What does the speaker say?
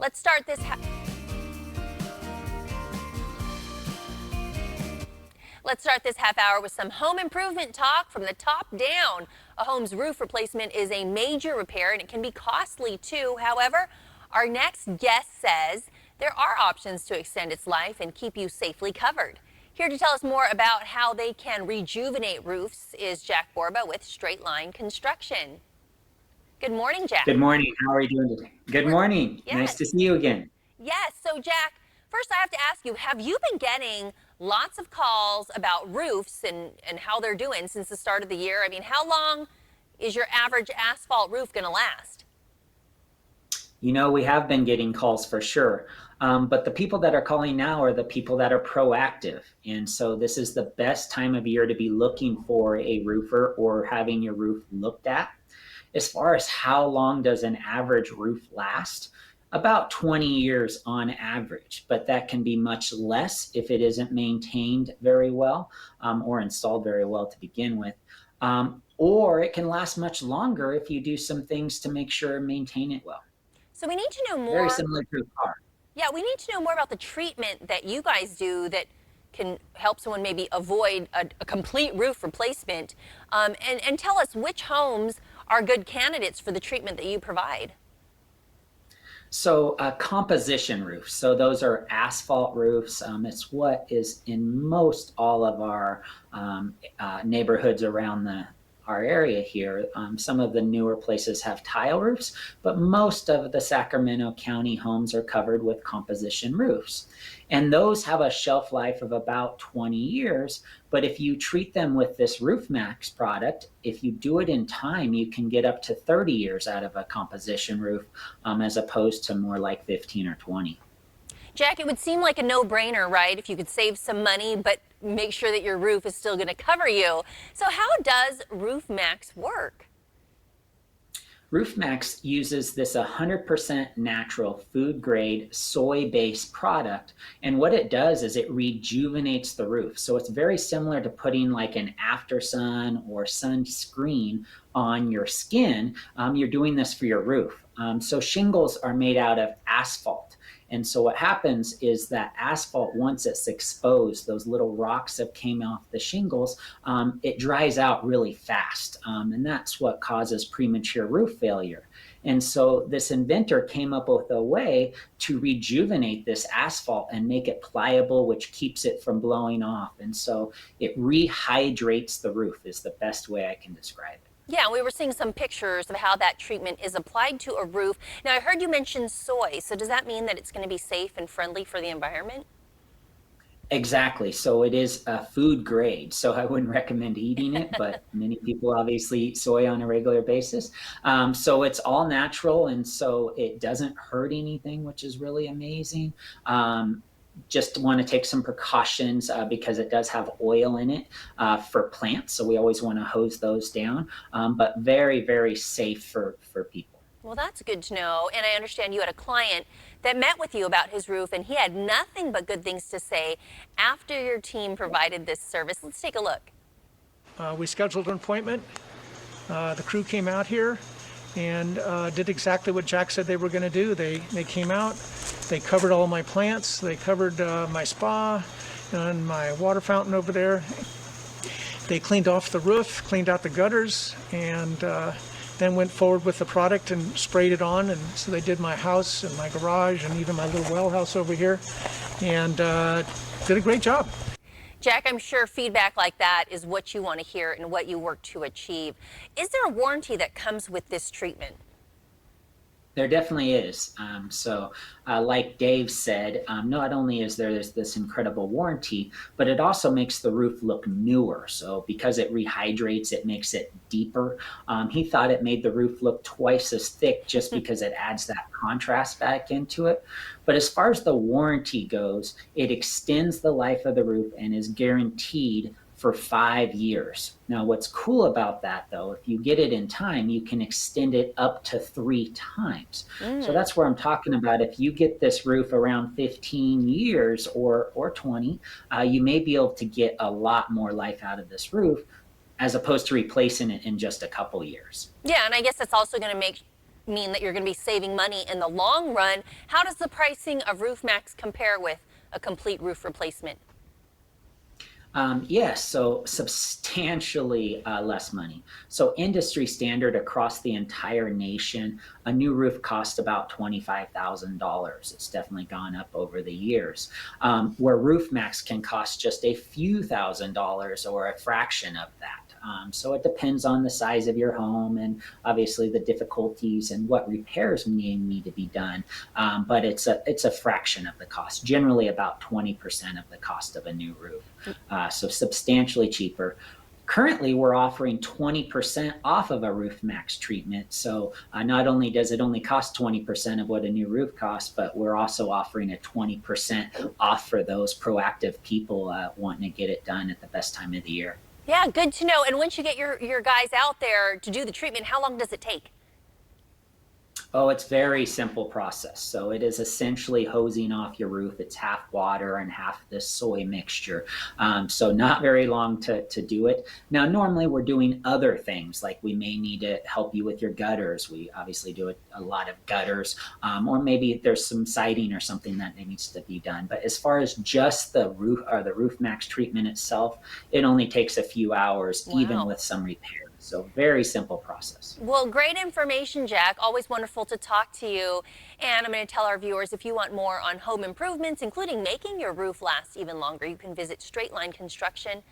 Let's start this Let's start this half hour with some home improvement talk from the top down. A home's roof replacement is a major repair and it can be costly too. However, our next guest says there are options to extend its life and keep you safely covered. Here to tell us more about how they can rejuvenate roofs is Jack Borba with Straight Line Construction. Good morning, Jack. Good morning. How are you doing today? Good morning. Nice to see you again. Yes. So, Jack, first I have to ask you, have you been getting lots of calls about roofs and how they're doing since the start of the year? I mean, how long is your average asphalt roof going to last? You know, we have been getting calls for sure. But the people that are calling now are the people that are proactive. And so this is the best time of year to be looking for a roofer or having your roof looked at. As far as how long does an average roof last? About 20 years on average, but that can be much less if it isn't maintained very well or installed very well to begin with. Or it can last much longer if you do some things to make sure and maintain it well. So we need to know Very more. similar to a car. Yeah, we need to know more about the treatment that you guys do that can help someone maybe avoid a complete roof replacement. And tell us which homes are good candidates for the treatment that you provide. So composition roofs. So those are asphalt roofs. It's what is in most all of our neighborhoods around our area here. Some of the newer places have tile roofs, but most of the Sacramento County homes are covered with composition roofs. And those have a shelf life of about 20 years. But if you treat them with this Roof Max product, if you do it in time, you can get up to 30 years out of a composition roof as opposed to more like 15 or 20. Jack, it would seem like a no-brainer, right? If you could save some money, but make sure that your roof is still going to cover you. So how does Roof Max work? Roof Max uses this 100% natural food grade soy based product. And what it does is it rejuvenates the roof. So it's very similar to putting like an after sun or sunscreen on your skin. You're doing this for your roof. So shingles are made out of asphalt. And so what happens is that asphalt, once it's exposed, those little rocks that came off the shingles, it dries out really fast. And that's what causes premature roof failure. And so this inventor came up with a way to rejuvenate this asphalt and make it pliable, which keeps it from blowing off. And so it rehydrates the roof is the best way I can describe it. Yeah, we were seeing some pictures of how that treatment is applied to a roof. Now, I heard you mention soy. So does that mean that it's going to be safe and friendly for the environment? Exactly. So it is a food grade. So I wouldn't recommend eating it, but many people obviously eat soy on a regular basis. So it's all natural, and so it doesn't hurt anything, which is really amazing. Just want to take some precautions because it does have oil in it for plants. So we always want to hose those down, but very, very safe for people. Well, that's good to know. And I understand you had a client that met with you about his roof, and he had nothing but good things to say after your team provided this service. Let's take a look. We scheduled an appointment. The crew came out here and did exactly what Jack said they were going to do. They came out, they covered all my plants, they covered my spa and my water fountain over there. They cleaned off the roof, cleaned out the gutters, and then went forward with the product and sprayed it on. And so they did my house and my garage and even my little well house over here, and did a great job. Jack, I'm sure feedback like that is what you want to hear and what you work to achieve. Is there a warranty that comes with this treatment? There definitely is. Like Dave said, not only is there this incredible warranty, but it also makes the roof look newer. So because it rehydrates, it makes it deeper. He thought it made the roof look twice as thick just because it adds that contrast back into it. But as far as the warranty goes, it extends the life of the roof and is guaranteed for 5 years. Now, what's cool about that, though, if you get it in time, you can extend it up to 3 times. So that's where I'm talking about. If you get this roof around 15 years or 20, you may be able to get a lot more life out of this roof as opposed to replacing it in just a couple years. Yeah, and I guess that's also going to mean that you're going to be saving money in the long run. How does the pricing of Roof Max compare with a complete roof replacement? Yes, so substantially less money. So industry standard across the entire nation, a new roof costs about $25,000. It's definitely gone up over the years. Where Roof Max can cost just a few $1,000s or a fraction of that. So it depends on the size of your home and obviously the difficulties and what repairs need to be done. But it's a fraction of the cost, generally about 20% of the cost of a new roof. So substantially cheaper. Currently, we're offering 20% off of a Roof Max treatment. So not only does it only cost 20% of what a new roof costs, but we're also offering a 20% off for those proactive people wanting to get it done at the best time of the year. Yeah, good to know. And once you get your guys out there to do the treatment, how long does it take? Oh, it's very simple process. So it is essentially hosing off your roof. It's half water and half this soy mixture. So not very long to do it. Now, normally we're doing other things, like we may need to help you with your gutters. We obviously do a lot of gutters, or maybe there's some siding or something that needs to be done. But as far as just the roof or the Roof Max treatment itself, it only takes a few hours, even Wow. with some repairs. So very simple process. Well, great information, Jack. Always wonderful to talk to you. And I'm going to tell our viewers, if you want more on home improvements, including making your roof last even longer, you can visit straightlineconstruction.com.